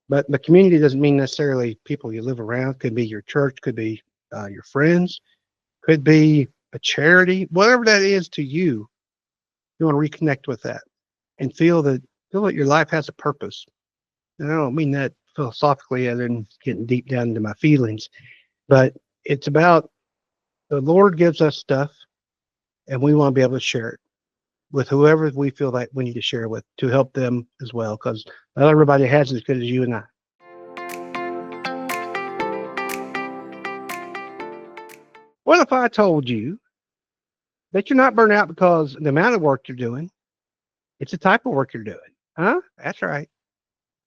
But the community doesn't mean necessarily people you live around. Could be your church, could be your friends, could be a charity, whatever that is to you. You want to reconnect with that and feel that your life has a purpose. And I don't mean that philosophically, other than getting deep down into my feelings, but it's about the Lord gives us stuff, and we want to be able to share it with whoever we feel like we need to share with to help them as well, because not everybody has as good as you and I. What if I told you that you're not burnt out because of the amount of work you're doing? It's the type of work you're doing. Huh? That's right.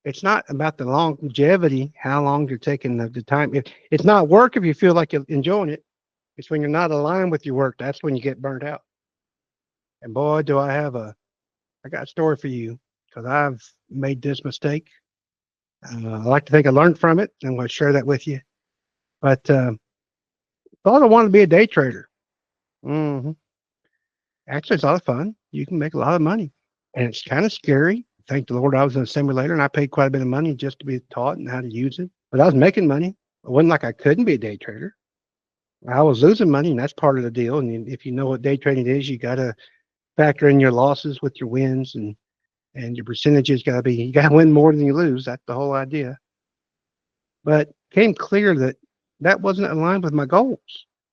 It's not about the longevity, how long you're taking the time. It's not work if you feel like you're enjoying it. It's when you're not aligned with your work. That's when you get burnt out. And boy, do I got a story for you because I've made this mistake. I like to think I learned from it. I'm going to share that with you. But thought I wanted to be a day trader. hmm Actually, it's a lot of fun. You can make a lot of money, and it's kind of scary. Thank the Lord, I was in a simulator, and I paid quite a bit of money just to be taught and how to use it. But I was making money. It wasn't like I couldn't be a day trader. I was losing money, and that's part of the deal. And if you know what day trading is, you got to factor in your losses with your wins, and your percentages got to be you got to win more than you lose. That's the whole idea. But came clear that that wasn't aligned with my goals.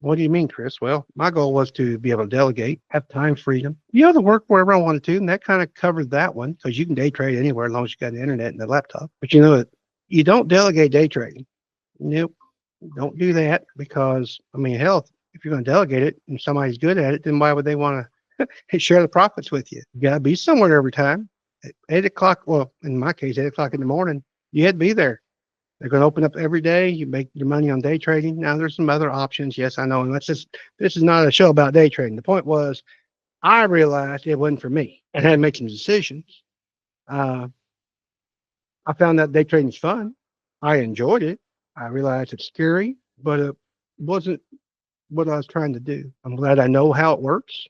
What do you mean, Chris? Well, my goal was to be able to delegate, have time freedom, be able to work wherever I wanted to, and that kind of covered that one because you can day trade anywhere as long as you got the internet and the laptop. But you don't delegate day trading. Nope, don't do that because I mean, hell, if you're going to delegate it and somebody's good at it, then why would they want to share the profits with you? You got to be somewhere every time. At 8 o'clock, well, in my case, 8 o'clock in the morning, you had to be there. They're going to open up every day. You make your money on day trading. Now, there's some other options. Yes, I know. And this is not a show about day trading. The point was, I realized it wasn't for me and had to make some decisions. Uh, I found that day trading is fun. I enjoyed it. I realized it's scary, but it wasn't what I was trying to do. I'm glad I know how it works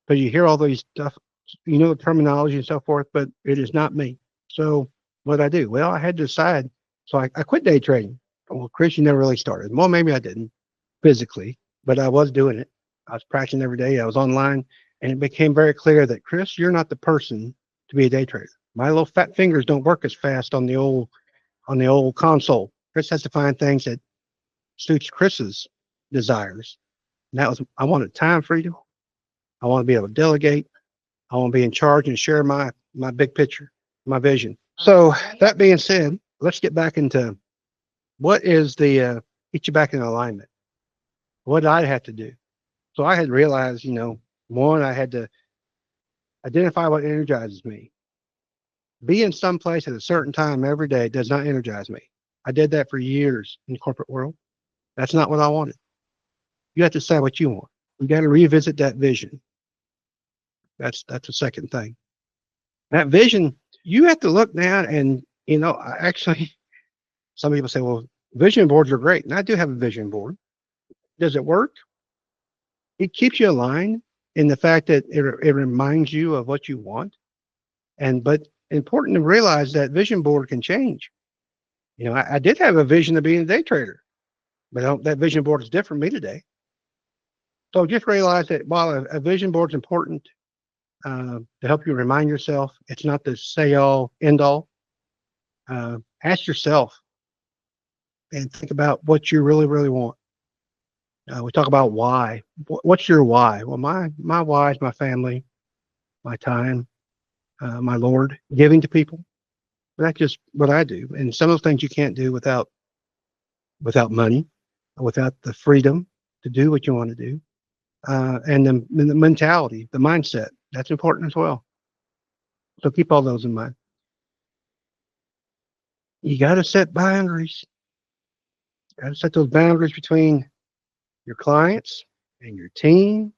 because you hear all these stuff, you know, the terminology and so forth, but it is not me. So what I do? Well, I had to decide. So I quit day trading. Well, Chris, you never really started. Well, maybe I didn't physically, but I was doing it. I was practicing every day. I was online, and it became very clear that Chris, you're not the person to be a day trader. My little fat fingers don't work as fast on the old console. Chris has to find things that suits Chris's desires. And that was I wanted time freedom. I want to be able to delegate. I want to be in charge and share my big picture, my vision. So that being said, let's get back into what is the get you back in alignment. What did I have to do? So I had realized, one, I had to identify what energizes me. Being someplace at a certain time every day does not energize me. I did that for years in the corporate world. That's not what I wanted. You have to decide what you want. You got to revisit that vision. That's the second thing. That vision, you have to look down and actually some people say, well, vision boards are great. And I do have a vision board. Does it work? It keeps you aligned in the fact that it reminds you of what you want. But important to realize that vision board can change. I did have a vision of being a day trader, but that vision board is different from me today. So just realize that while a vision board is important to help you remind yourself, it's not the say all, end all. Ask yourself and think about what you really, really want. We talk about why. What's your why? Well, my why is my family, my time, my Lord, giving to people. That's just what I do. And some of those things you can't do without money, without the freedom to do what you want to do, and the mentality, the mindset. That's important as well. So keep all those in mind. You got to set boundaries. Got to set those boundaries between your clients and your team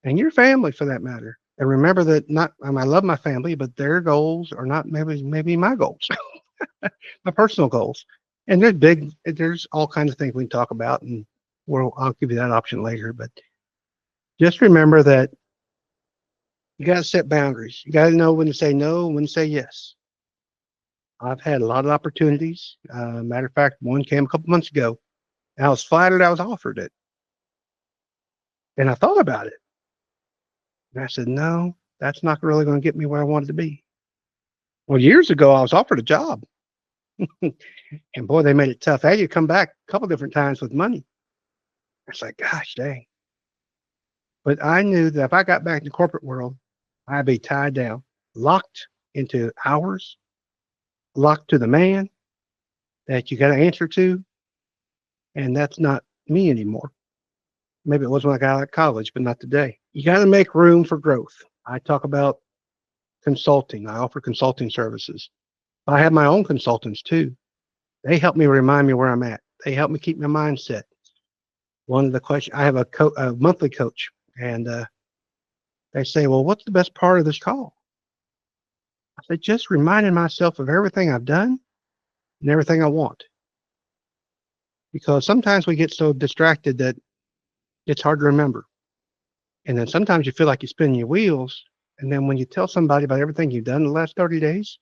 and your family, for that matter. And remember that I love my family, but their goals are not maybe my goals, my personal goals. And there's all kinds of things we can talk about, and I'll give you that option later. But just remember that you got to set boundaries. You got to know when to say no, when to say yes. I've had a lot of opportunities. Matter of fact, one came a couple months ago. And I was flattered I was offered it. And I thought about it. And I said, no, that's not really going to get me where I wanted to be. Well, years ago, I was offered a job. And boy, they made it tough. I had to come back a couple different times with money. I was like, gosh dang. But I knew that if I got back in the corporate world, I'd be tied down, locked into hours, locked to the man that you got to answer to. And that's not me anymore. Maybe it was when I got out of college, but not today. You got to make room for growth. I talk about consulting. I offer consulting services. I have my own consultants too. They help me remind me where I'm at. They help me keep my mindset. One of the questions, I have a monthly coach, and they say, well, what's the best part of this call? I said, just reminding myself of everything I've done and everything I want. Because sometimes we get so distracted that it's hard to remember. And then sometimes you feel like you're spinning your wheels. And then when you tell somebody about everything you've done in the last 30 days,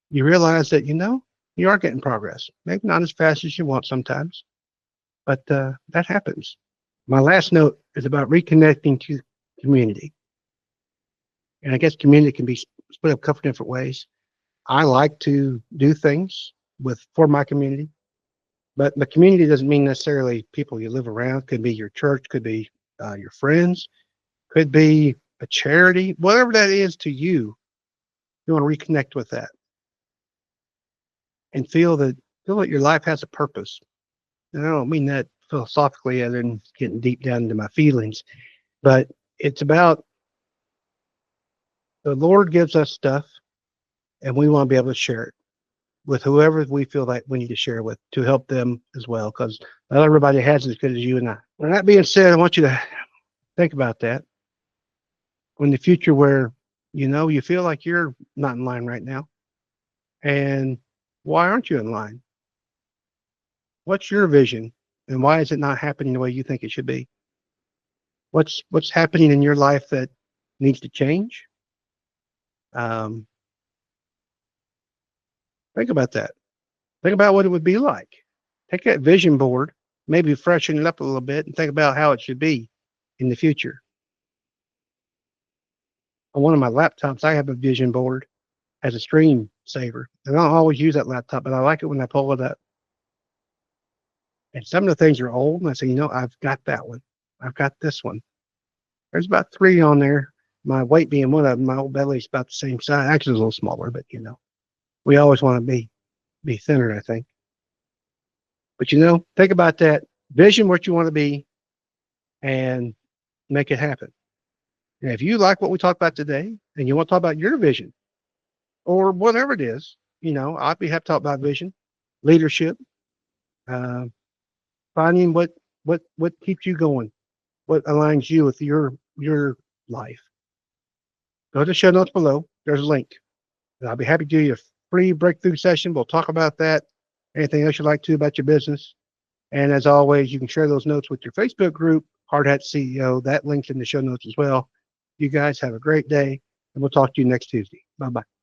you realize that, you are getting progress. Maybe not as fast as you want sometimes, but that happens. My last note is about reconnecting to community. And I guess community can be split up a couple different ways. I like to do things for my community, but the community doesn't mean necessarily people you live around. Could be your church, could be your friends, could be a charity, whatever that is to you. You want to reconnect with that and feel that your life has a purpose. And I don't mean that philosophically, other than getting deep down into my feelings, but it's about the Lord gives us stuff, and we want to be able to share it with whoever we feel like we need to share with to help them as well, because not everybody has it as good as you and I. With that being said, I want you to think about that in the future where you feel like you're not in line right now. And why aren't you in line? What's your vision, and why is it not happening the way you think it should be? What's happening in your life that needs to change? Um, think about that. Think about what it would be like. Take that vision board, maybe freshen it up a little bit, and think about how it should be in the future. On one of my laptops, I have a vision board as a screen saver. And I don't always use that laptop, but I like it when I pull it up. And some of the things are old, and I say, I've got that one. I've got this one. There's about 3 on there. My weight being one of them, my old belly's about the same size. Actually, it's a little smaller, but we always want to be thinner, I think. But think about that. Vision what you want to be and make it happen. And if you like what we talked about today and you want to talk about your vision or whatever it is, I'd be happy to talk about vision, leadership, uh, finding what keeps you going, what aligns you with your life. Go to the show notes below. There's a link. And I'll be happy to do you a free breakthrough session. We'll talk about that. Anything else you'd like to about your business. And as always, you can share those notes with your Facebook group, Hard Hat CEO. That link's in the show notes as well. You guys have a great day, and we'll talk to you next Tuesday. Bye-bye.